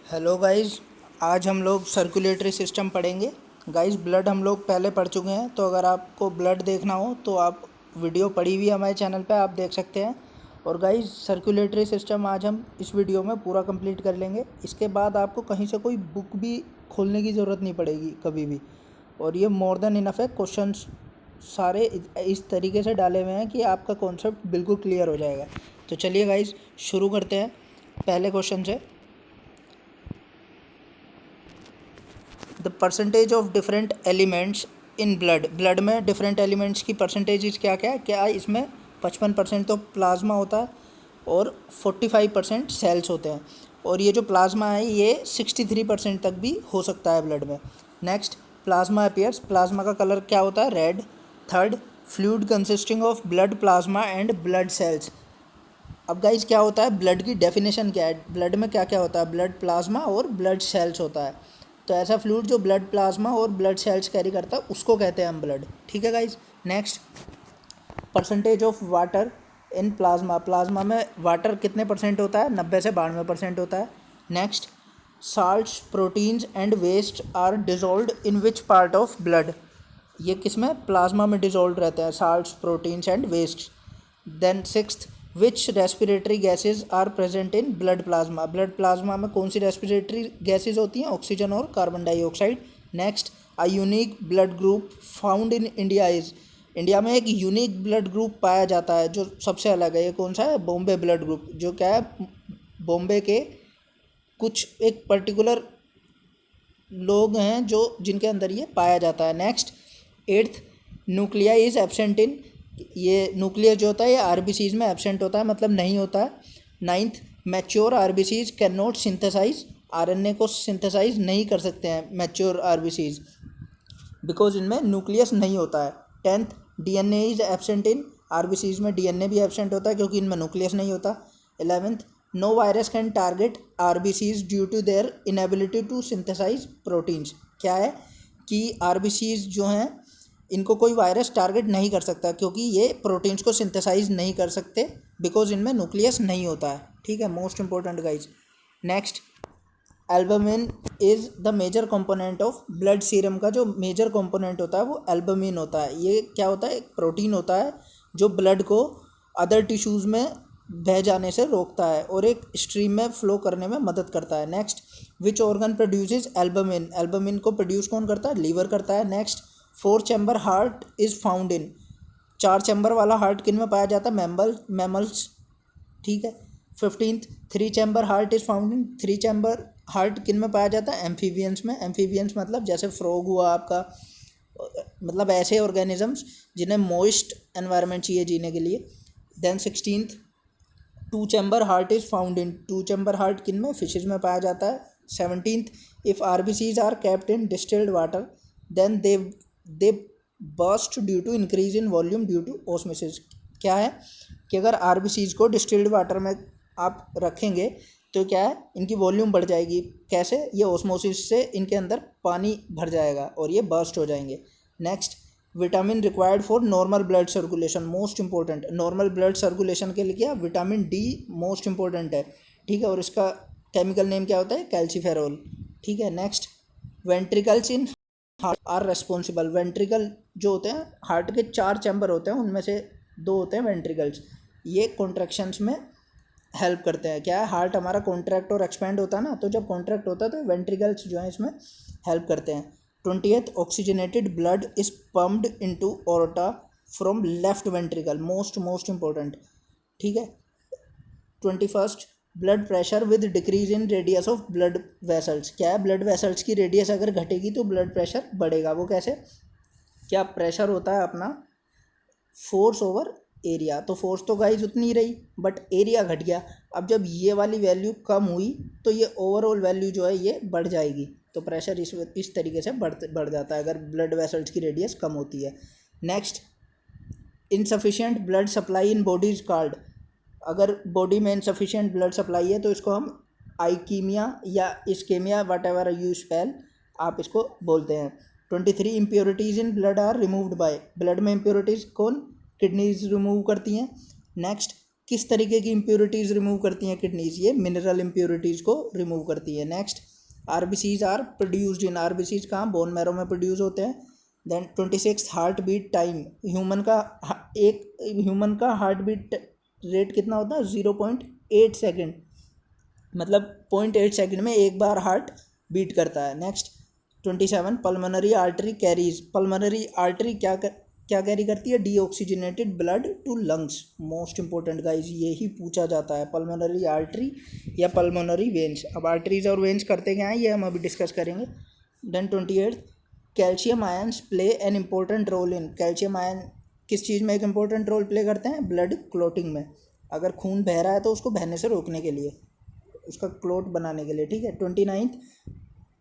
Hello guys. आज हम लोग सर्कुलेटरी सिस्टम पढ़ेंगे। गाइस, ब्लड हम लोग पहले पढ़ चुके हैं, तो अगर आपको ब्लड देखना हो तो आप वीडियो पड़ी हुई है हमारे चैनल पे, आप देख सकते हैं। और गाइस, सर्कुलेटरी सिस्टम आज हम इस वीडियो में पूरा कंप्लीट कर लेंगे। इसके बाद आपको कहीं से कोई बुक भी खोलने की ज़रूरत नहीं पड़ेगी कभी भी। और ये मोर देन इनफ है। क्वेश्चंस सारे इस तरीके से डाले हुए हैं कि आपका कॉन्सेप्ट बिल्कुल क्लियर हो जाएगा। तो चलिए गाइस, शुरू करते हैं पहले क्वेश्चन से। The percentage of different elements in blood में डिफरेंट एलिमेंट्स की परसेंटेज क्या क्या है? क्या इसमें 55% तो प्लाज्मा होता है और 45% सेल्स होते हैं। और ये जो प्लाज्मा है ये 63% तक भी हो सकता है ब्लड में। Next, plasma appears. प्लाज्मा का कलर क्या होता है? Red. Third, fluid consisting of blood plasma and blood cells. अब गाइज, क्या होता है ब्लड की डेफिनेशन क्या है? ब्लड में क्या क्या होता है? ब्लड प्लाज्मा और ब्लड सेल्स होता है। तो ऐसा फ्लूइड जो ब्लड प्लाज्मा और ब्लड सेल्स कैरी करता है उसको कहते हैं हम ब्लड। ठीक है guys. Next, percentage of water in plasma. Plasma में वाटर कितने परसेंट होता है? 90 से 92% होता है। Next, salts, proteins and waste are dissolved in which part of blood. ये किस में? प्लाज्मा में डिजोल्व रहते हैं salts, proteins and waste. Then sixth, which respiratory gases are present in blood plasma. Blood plasma में कौन सी रेस्पिरेटरी गैसेज होती हैं? ऑक्सीजन और carbon dioxide. Next, a unique blood group found in India is. India में एक unique blood group पाया जाता है जो सबसे अलग है। ये कौन सा है? Bombay blood group. जो क्या है, बॉम्बे के कुछ एक पर्टिकुलर लोग हैं जो जिनके अंदर ये पाया जाता है। Next, eighth, nuclei is absent in. ये न्यूक्लियस जो होता है ये आरबीसीज में एब्सेंट होता है, मतलब नहीं होता है। Ninth, mature RBCs can not synthesise. RNA को सिंथेसाइज नहीं कर सकते हैं मैच्योर आरबीसीज, बिकॉज इनमें न्यूक्लियस नहीं होता है। Tenth, DNA is absent in. RBCs में डीएनए भी एब्सेंट होता है क्योंकि इनमें न्यूक्लियस नहीं होता। 11th, no virus can target RBCs due to their inability to synthesise proteins. क्या है कि आरबीसीज जो हैं इनको कोई वायरस टारगेट नहीं कर सकता क्योंकि ये प्रोटीन्स को सिंथेसाइज नहीं कर सकते, बिकॉज इनमें न्यूक्लियस नहीं होता है। ठीक है, most important guys. Next, albumin is the major component of blood serum. का जो मेजर कंपोनेंट होता है वो एल्बुमिन होता है। ये क्या होता है? एक प्रोटीन होता है जो ब्लड को अदर टिश्यूज़ में बह जाने से रोकता है और एक स्ट्रीम में फ्लो करने में मदद करता है। Next, which organ produces albumin. Albumin को प्रोड्यूस कौन करता है? लीवर करता है। Next, four chamber heart is found in. चार चैम्बर वाला हार्ट किन में पाया जाता है? मैमल्स। ठीक है। 15th, three chamber heart is found in. Three chamber heart किन में पाया जाता है? एम्फीबियंस में। एम्फीबियंस मतलब जैसे फ्रॉग हुआ आपका, मतलब ऐसे ऑर्गेनिजम्स जिन्हें मॉइस्ट एनवायरनमेंट चाहिए जीने के लिए। Then 16th, two chamber heart is found in. Two chamber heart किन में? फिशेज में पाया जाता है। 17th, if RBCs are kept in distilled water then they burst due to increase in volume due to osmosis. क्या है कि अगर आरबीसीज को डिस्टिल्ड वाटर में आप रखेंगे तो क्या है, इनकी वॉल्यूम बढ़ जाएगी। कैसे? ये ऑस्मोसिस से इनके अंदर पानी भर जाएगा और ये बर्स्ट हो जाएंगे। Next, vitamin required for normal blood circulation. Most important, normal blood circulation के लिए क्या? विटामिन डी मोस्ट इंपॉर्टेंट है। ठीक है, और इसका केमिकल नेम क्या होता है? कैल्सीफेरोल। ठीक है। Next, ventricles in heart are responsible. Ventricle जो होते हैं, हार्ट के चार चैम्बर होते हैं, उनमें से दो होते हैं वेंट्रिकल्स। ये कॉन्ट्रैक्शंस में हेल्प करते हैं। क्या है? हार्ट हमारा कॉन्ट्रैक्ट और एक्सपेंड होता है ना, तो जब कॉन्ट्रैक्ट होता है तो वेंट्रिकल्स जो है इसमें हेल्प करते हैं। 20th, oxygenated blood is pumped into aorta from left ventricle. Most important. ठीक है। 21st, blood pressure with decrease in radius of blood vessels. क्या है? ब्लड वेसल्स की रेडियस अगर घटेगी तो ब्लड प्रेशर बढ़ेगा। वो कैसे? क्या प्रेशर होता है अपना फोर्स ओवर एरिया। तो फोर्स तो गाइज उतनी ही रही बट एरिया घट गया। अब जब ये वाली वैल्यू कम हुई तो ये ओवरऑल वैल्यू जो है ये बढ़ जाएगी। तो प्रेशर इस तरीके से बढ़ जाता है अगर ब्लड वेसल्स की रेडियस कम होती है। Next, insufficient blood supply in body is called. अगर बॉडी में इनसफिशिएंट ब्लड सप्लाई है तो इसको हम आइकीमिया या ischaemia, whatever you spell, आप इसको बोलते हैं। 23, impurities in blood are removed by. Blood में इम्प्योरिटीज़ कौन? किडनीज रिमूव करती हैं। नेक्स्ट, किस तरीके की इम्प्योरिटीज़ रिमूव करती हैं किडनीज? ये मिनरल इम्प्योरिटीज़ को रिमूव करती है। Next, RBCs are produced in, RBCs कहाँ? बोन मैरो में प्रोड्यूस होते हैं। Then 26 heart beat time, human का हार्ट बीट रेट कितना होता है? 0.8 सेकेंड, मतलब 0.8 सेकेंड में एक बार हार्ट बीट करता है। Next 27 pulmonary artery carries, pulmonary artery क्या कैरी करती है? Deoxygenated blood to lungs. Most important guys, यही पूछा जाता है, पल्मोनरी आर्टरी या पल्मोनरी वेन्स। अब आर्टरीज और वेन्स करते क्या हैं ये हम अभी डिस्कस करेंगे। Then 28 calcium ions play an important role in, calcium ion किस चीज़ में एक इम्पोर्टेंट रोल प्ले करते हैं? ब्लड क्लोटिंग में। अगर खून बह रहा है तो उसको बहने से रोकने के लिए, उसका क्लोट बनाने के लिए, ठीक है। 29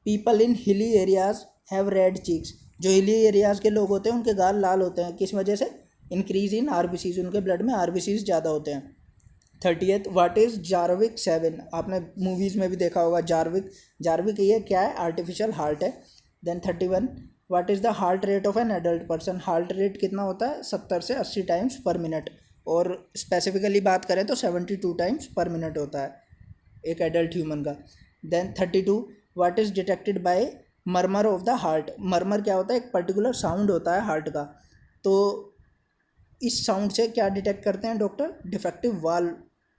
people in hilly areas have read cheeks, जो हिली एरियाज़ के लोग होते हैं उनके गाल लाल होते हैं, किस वजह से? इंक्रीज इन आरबीसीज, उनके ब्लड में आरबीसीज ज़्यादा होते हैं। 30th व्हाट इज़ जार्विक 7, आपने मूवीज़ में भी देखा होगा जार्विक ये क्या है? आर्टिफिशियल हार्ट है। Then 31 what is the heart rate of an adult person, heart rate कितना होता है? 70 से 80 टाइम्स पर मिनट, और स्पेसिफिकली बात करें तो 72 टाइम्स पर मिनट होता है एक एडल्ट ह्यूमन का। Then 32 what is detected by murmur of the heart, murmur क्या होता है? एक पर्टिकुलर साउंड होता है हार्ट का, तो इस साउंड से क्या डिटेक्ट करते हैं डॉक्टर? डिफेक्टिव वाल्व,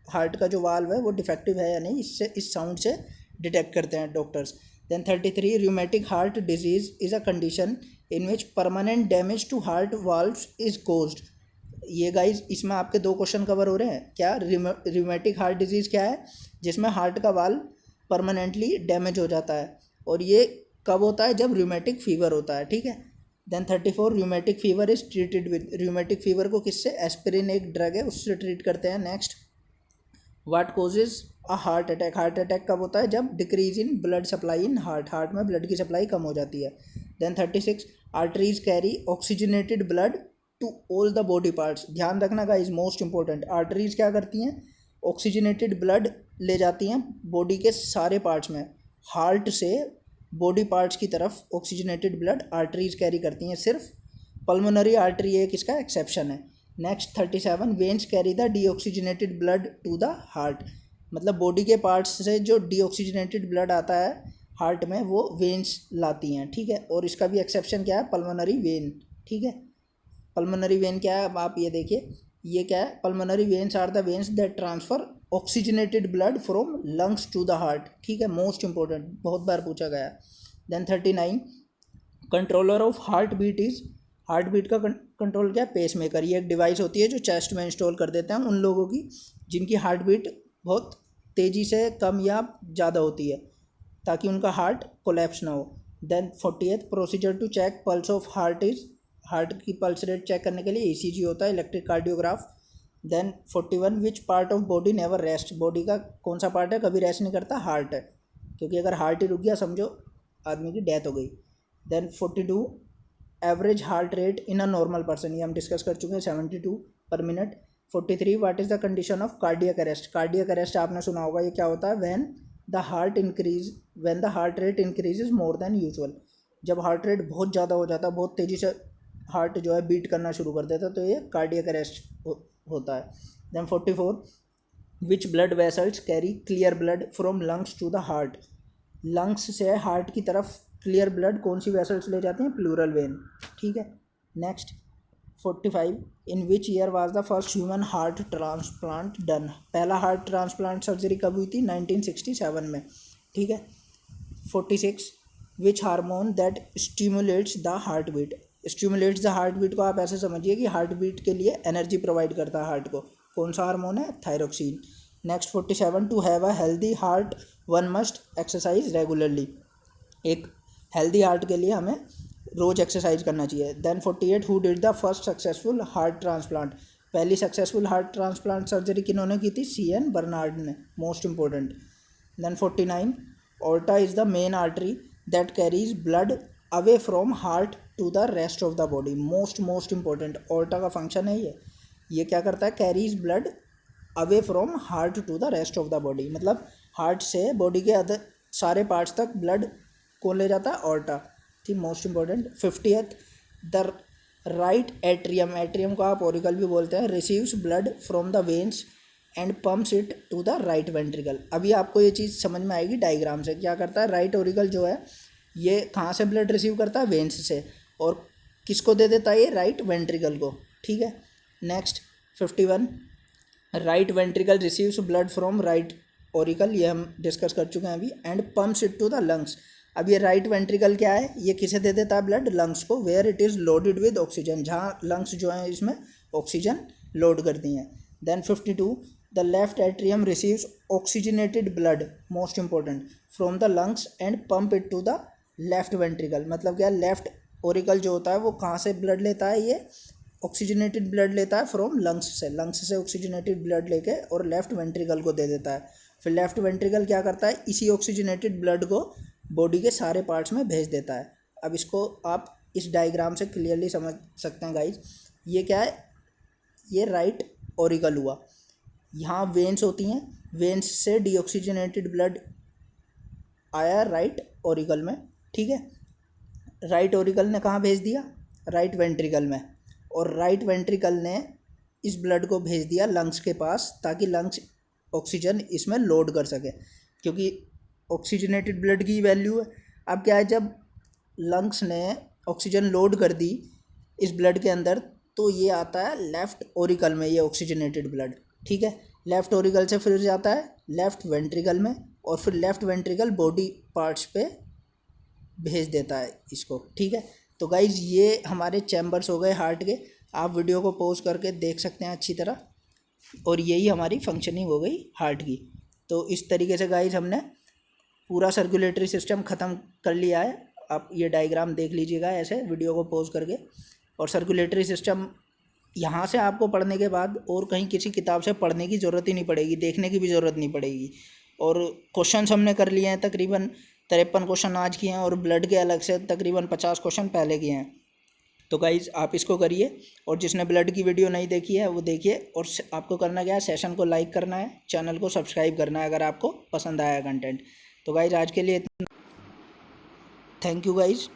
हार्ट का जो वाल्व है वो डिफेक्टिव है या नहीं, इससे इस साउंड से डिटेक्ट करते हैं doctors. Then 33 rheumatic heart disease is a condition in which permanent damage to heart valves is caused. ये गाइज इसमें आपके 2 क्वेश्चन कवर हो रहे हैं। क्या रूमेटिक हार्ट डिजीज़ क्या है? जिसमें हार्ट का वाल्व परमानेंटली डैमेज हो जाता है, और ये कब होता है? जब रूमेटिक फीवर होता है, ठीक है। Then 34 rheumatic fever is treated with, rheumatic fever को किससे? एस्पिरिन एक ड्रग है उससे ट्रीट करते हैं। Next what causes a heart attack, heart attack कब होता है? जब decrease in blood supply in heart, heart में ब्लड की सप्लाई कम हो जाती है। Then 36 arteries carry oxygenated blood to all the body parts, ध्यान रखना का इज मोस्ट इंपॉर्टेंट, आर्टरीज क्या करती हैं? ऑक्सीजनेटेड ब्लड ले जाती हैं बॉडी के सारे पार्ट्स में, हार्ट से बॉडी पार्ट्स की तरफ ऑक्सीजनेटेड ब्लड आर्टरीज कैरी करती हैं सिर्फ, पल्मोनरी आर्टरी एक इसका एक्सेप्शन है। Next 37 veins carry the deoxygenated blood to the heart, मतलब बॉडी के पार्ट्स से जो डीऑक्सीजनेटेड ब्लड आता है हार्ट में वो वेन्स लाती हैं, ठीक है। और इसका भी एक्सेप्शन क्या है? पल्मोनरी वेन, ठीक है। पल्मोनरी वेन क्या है? अब आप ये देखिए, ये क्या है? Pulmonary veins are the veins that transfer oxygenated blood from lungs to the heart, ठीक है, मोस्ट इंपॉर्टेंट, बहुत बार पूछा गया। Then 39 controller of heart beat is, heart beat का कंट्रोल क्या है? पेस मेकर, ये एक डिवाइस होती है जो चेस्ट में इंस्टॉल कर देते हैं उन लोगों की जिनकी हार्ट बीट बहुत तेज़ी से कम या ज़्यादा होती है, ताकि उनका हार्ट कोलैप्स ना हो। Then 40th procedure to check pulse of heart is, heart की पल्स रेट चेक करने के लिए ECG होता है, electric cardiograph. Then 41 which part of body never rest, body का कौन सा पार्ट है कभी रेस्ट नहीं करता? हार्ट है, क्योंकि अगर हार्ट ही रुक गया समझो आदमी की डेथ हो गई। Then 42 average heart rate in a normal person, ये हम डिस्कस कर चुके हैं, 72 पर minute. 43 what is the condition of cardiac arrest, cardiac arrest आपने सुना होगा, ये क्या होता है? When the heart rate increases more than usual, जब हार्ट रेट बहुत ज़्यादा हो जाता है, बहुत तेज़ी से हार्ट जो है बीट करना शुरू कर देता है, तो ये कार्डियक अरेस्ट होता है। Then 44 which blood vessels carry clear blood from lungs to the heart, lungs से हार्ट की तरफ क्लियर ब्लड कौन सी वेसल्स ले जाते हैं? प्लूरल वेन, ठीक है। Next 45 in which year was the first human heart transplant done, पहला हार्ट ट्रांसप्लांट सर्जरी कब हुई थी? 1967 में, ठीक है। 46 which hormone that stimulates the heart beat, stimulates the heart beat को आप ऐसे समझिए कि हार्ट बीट के लिए एनर्जी प्रोवाइड करता है हार्ट को, कौन सा हार्मोन है? Thyroxine. Next 47 to have a healthy heart one must exercise regularly, एक हेल्दी हार्ट के लिए हमें रोज़ एक्सरसाइज करना चाहिए। Then 48 who did the first successful heart transplant, पहली सक्सेसफुल हार्ट ट्रांसप्लांट सर्जरी किन्होंने की थी? CN बर्नार्ड ने, most important. Then 49 aorta is the main artery that carries blood away from heart to the rest of the body, most important, aorta का function है ये क्या करता है? Carries blood away from heart to the rest of the body, मतलब heart से body के other सारे पार्ट्स तक ब्लड कौन ले जाता है? ऑर्टा, ठीक, most important. 50th the right atrium, atrium को आप ऑरिकल भी बोलते हैं, receives blood from the veins and pumps it to the right ventricle. अभी आपको ये चीज़ समझ में आएगी डायग्राम से। क्या करता है, राइट ऑरिकल जो है ये कहाँ से ब्लड रिसीव करता है, वेन्स से, और किसको दे देता है ये, राइट वेंट्रिकल को। ठीक है, next 51, right ventricle receives blood from right auricle, ये हम डिस्कस कर चुके हैं अभी, and pumps it to the lungs. अब ये राइट वेंट्रिकल क्या है, ये किसे दे देता है ब्लड, लंग्स को, where it is loaded with oxygen, जहाँ लंग्स जो है इसमें ऑक्सीजन लोड करती हैं। Then 52, the left atrium receives oxygenated blood, most important, from the lungs and pump it to the left ventricle. मतलब क्या, लेफ्ट ओरिकल जो होता है वो कहाँ से ब्लड लेता है, ये ऑक्सीजनेटेड ब्लड लेता है फ्रॉम लंग्स से ऑक्सीजनेटेड ब्लड लेके और लेफ्ट वेंट्रिकल को दे देता है। फिर लेफ्ट वेंट्रिकल क्या करता है, इसी ऑक्सीजनेटेड ब्लड को बॉडी के सारे पार्ट्स में भेज देता है। अब इसको आप इस डायग्राम से क्लियरली समझ सकते हैं गाइज। ये क्या है, ये राइट ऑरिकल हुआ, यहाँ वेन्स होती हैं, वेन्स से डीऑक्सीजनेटेड ब्लड आया राइट ऑरिकल में। ठीक है, राइट ऑरिकल ने कहाँ भेज दिया, राइट वेंट्रिकल में, और राइट वेंट्रिकल ने इस ब्लड को भेज दिया लंग्स के पास, ताकि लंग्स ऑक्सीजन इसमें लोड कर सके, क्योंकि ऑक्सीजनेटेड ब्लड की वैल्यू है। अब क्या है, जब लंग्स ने ऑक्सीजन लोड कर दी इस ब्लड के अंदर, तो ये आता है लेफ़्ट ओरिकल में, ये ऑक्सीजनेटेड ब्लड। ठीक है, लेफ़्ट ओरिकल से फिर जाता है लेफ़्ट वेंट्रिकल में, और फिर लेफ़्ट वेंट्रिकल बॉडी पार्ट्स पे भेज देता है इसको। ठीक है, तो गाइज ये हमारे चैम्बर्स हो गए हार्ट के, आप वीडियो को पॉज करके देख सकते हैं अच्छी तरह, और यही हमारी फंक्शनिंग हो गई हार्ट की। तो इस तरीके से गाइज हमने पूरा सर्कुलेटरी सिस्टम ख़त्म कर लिया है। आप ये डायग्राम देख लीजिएगा ऐसे वीडियो को पॉज करके, और सर्कुलेटरी सिस्टम यहाँ से आपको पढ़ने के बाद और कहीं किसी किताब से पढ़ने की ज़रूरत ही नहीं पड़ेगी, देखने की भी ज़रूरत नहीं पड़ेगी। और क्वेश्चंस हमने कर लिए हैं, तकरीबन 53 क्वेश्चन आज किए हैं, और ब्लड के अलग से तकरीबन 50 क्वेश्चन पहले किए हैं। तो गाइज़ आप इसको करिए, और जिसने ब्लड की वीडियो नहीं देखी है वो देखिए, और आपको करना क्या है, सेशन को लाइक करना है, चैनल को सब्सक्राइब करना है अगर आपको पसंद आया कंटेंट। तो गाइज़ आज के लिए थैंक यू गाइज़।